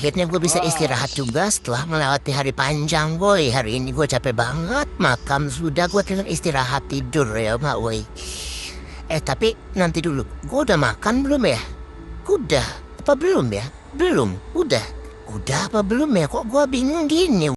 Akhirnya gue bisa istirahat juga setelah melewati hari panjang, boy. Hari ini gue capek banget. Makan sudah, gue tinggal istirahat tidur ya, mak, boy. Tapi nanti dulu. Gue udah makan belum ya? Udah. Apa belum ya? Belum. Udah. Udah apa belum ya? Kok gue bingung gini?